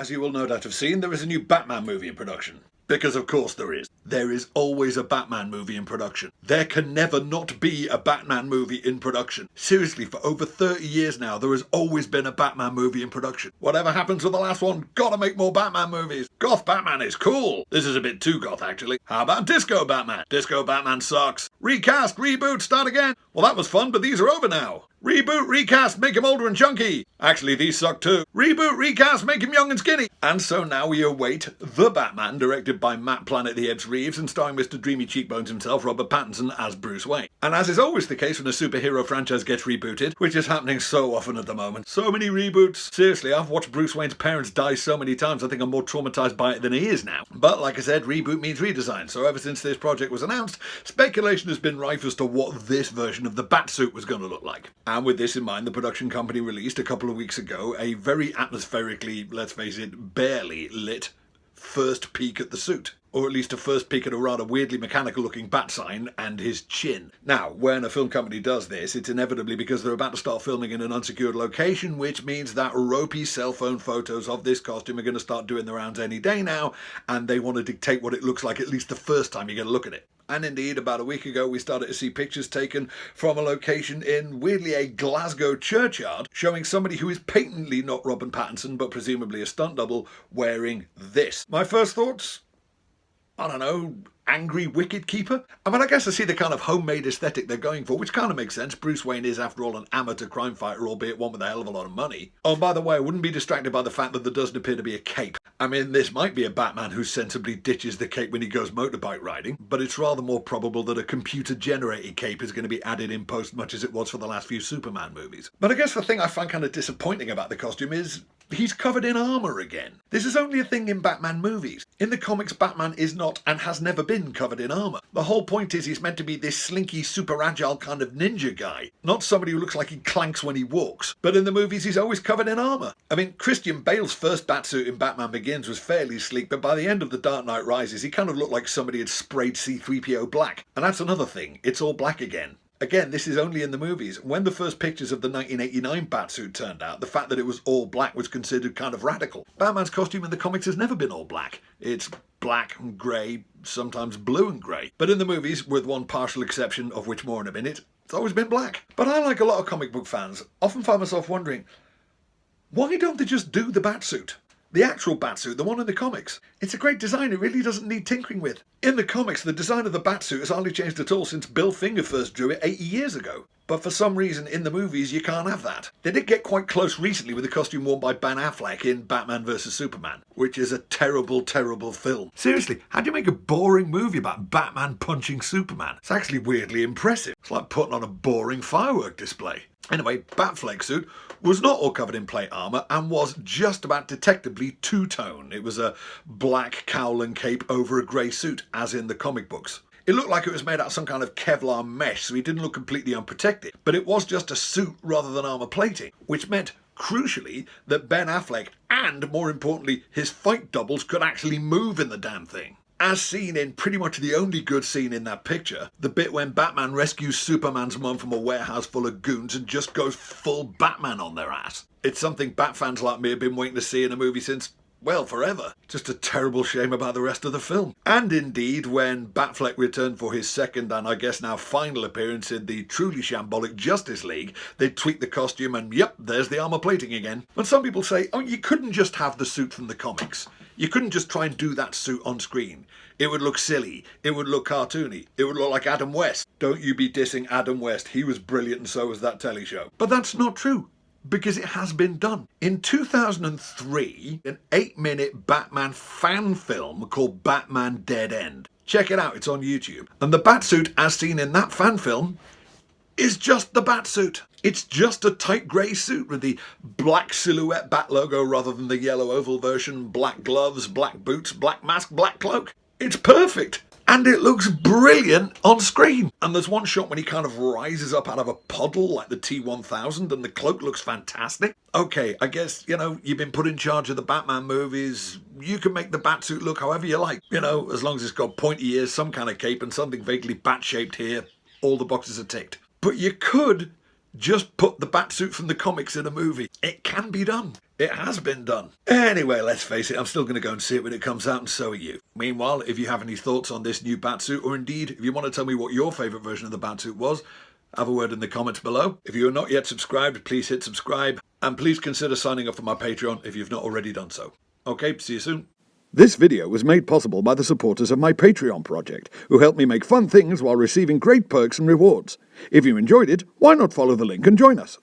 as you will no doubt have seen, there is a new Batman movie in production. Because of course there is. There is always a Batman movie in production. There can never not be a Batman movie in production. Seriously, for over 30 years now, there has always been a Batman movie in production. Whatever happens with the last one, gotta make more Batman movies. Goth Batman is cool. This is a bit too goth, actually. How about Disco Batman? Disco Batman sucks. Recast, reboot, start again. Well, that was fun, but these are over now. Reboot, recast, make him older and chunky. Actually, these suck too. Reboot, recast, make him young and skinny. And so now we await The Batman, directed by Matt Planet the Apes Reeves and starring Mr. Dreamy Cheekbones himself, Robert Pattinson, as Bruce Wayne. And as is always the case when a superhero franchise gets rebooted, which is happening so often at the moment. So many reboots. Seriously, I've watched Bruce Wayne's parents die so many times I think I'm more traumatised by it than he is now. But like I said, reboot means redesign. So ever since this project was announced, speculation has been rife as to what this version of the Batsuit was going to look like. And with this in mind, the production company released a couple of weeks ago a very atmospherically, let's face it, barely lit first peek at the suit. Or at least a first peek at a rather weirdly mechanical looking bat sign and his chin. Now, when a film company does this, it's inevitably because they're about to start filming in an unsecured location, which means that ropey cell phone photos of this costume are going to start doing the rounds any day now, and they want to dictate what it looks like at least the first time you get a look at it. And indeed, about a week ago, we started to see pictures taken from a location in, weirdly, a Glasgow churchyard, showing somebody who is patently not Robert Pattinson, but presumably a stunt double, wearing this. My first thoughts? I don't know, angry wicket keeper? I mean, I guess I see the kind of homemade aesthetic they're going for, which kind of makes sense. Bruce Wayne is, after all, an amateur crime fighter, albeit one with a hell of a lot of money. Oh, and by the way, I wouldn't be distracted by the fact that there doesn't appear to be a cape. I mean, this might be a Batman who sensibly ditches the cape when he goes motorbike riding, but it's rather more probable that a computer-generated cape is going to be added in post, much as it was for the last few Superman movies. But I guess the thing I find kind of disappointing about the costume is he's covered in armour again. This is only a thing in Batman movies. In the comics, Batman is not and has never been covered in armour. The whole point is he's meant to be this slinky, super agile kind of ninja guy. Not somebody who looks like he clanks when he walks. But in the movies, he's always covered in armour. I mean, Christian Bale's first Batsuit in Batman Begins was fairly sleek, but by the end of The Dark Knight Rises, he kind of looked like somebody had sprayed C-3PO black. And that's another thing. It's all black again. Again, this is only in the movies. When the first pictures of the 1989 Batsuit turned out, the fact that it was all black was considered kind of radical. Batman's costume in the comics has never been all black. It's black and grey, sometimes blue and grey. But in the movies, with one partial exception, of which more in a minute, it's always been black. But I, like a lot of comic book fans, often find myself wondering, why don't they just do the Batsuit? The actual Batsuit, the one in the comics. It's a great design, it really doesn't need tinkering with. In the comics, the design of the Batsuit has hardly changed at all since Bill Finger first drew it 80 years ago. But for some reason, in the movies, you can't have that. They did get quite close recently with the costume worn by Ben Affleck in Batman vs Superman, which is a terrible, terrible film. Seriously, how do you make a boring movie about Batman punching Superman? It's actually weirdly impressive. It's like putting on a boring firework display. Anyway, Batfleck suit was not all covered in plate armour and was just about detectably two-tone. It was a black cowl and cape over a grey suit, as in the comic books. It looked like it was made out of some kind of Kevlar mesh, so he didn't look completely unprotected. But it was just a suit rather than armour plating, which meant, crucially, that Ben Affleck and, more importantly, his fight doubles could actually move in the damn thing. As seen in pretty much the only good scene in that picture, the bit when Batman rescues Superman's mum from a warehouse full of goons and just goes full Batman on their ass. It's something Bat fans like me have been waiting to see in a movie since, well, forever. Just a terrible shame about the rest of the film. And indeed, when Batfleck returned for his second and I guess now final appearance in the truly shambolic Justice League, they tweaked the costume and yep, there's the armour plating again. But some people say, oh, you couldn't just have the suit from the comics. You couldn't just try and do that suit on screen. It would look silly. It would look cartoony. It would look like Adam West. Don't you be dissing Adam West. He was brilliant and so was that telly show. But that's not true, because it has been done. In 2003, an 8-minute Batman fan film called Batman Dead End. Check it out, it's on YouTube. And the Batsuit, as seen in that fan film, is just the Batsuit. It's just a tight grey suit with the black silhouette Bat logo rather than the yellow oval version, black gloves, black boots, black mask, black cloak. It's perfect. And it looks brilliant on screen. And there's one shot when he kind of rises up out of a puddle like the T-1000 and the cloak looks fantastic. Okay, I guess, you've been put in charge of the Batman movies. You can make the Batsuit look however you like. As long as it's got pointy ears, some kind of cape and something vaguely bat-shaped here, all the boxes are ticked. But you could Just put the Batsuit from the comics in a movie. It can be done. It has been done. Anyway, let's face it, I'm still going to go and see it when it comes out, and so are you. Meanwhile, if you have any thoughts on this new Batsuit, or indeed, if you want to tell me what your favourite version of the Batsuit was, have a word in the comments below. If you are not yet subscribed, please hit subscribe, and please consider signing up for my Patreon if you've not already done so. Okay, see you soon. This video was made possible by the supporters of my Patreon project, who help me make fun things while receiving great perks and rewards. If you enjoyed it, why not follow the link and join us?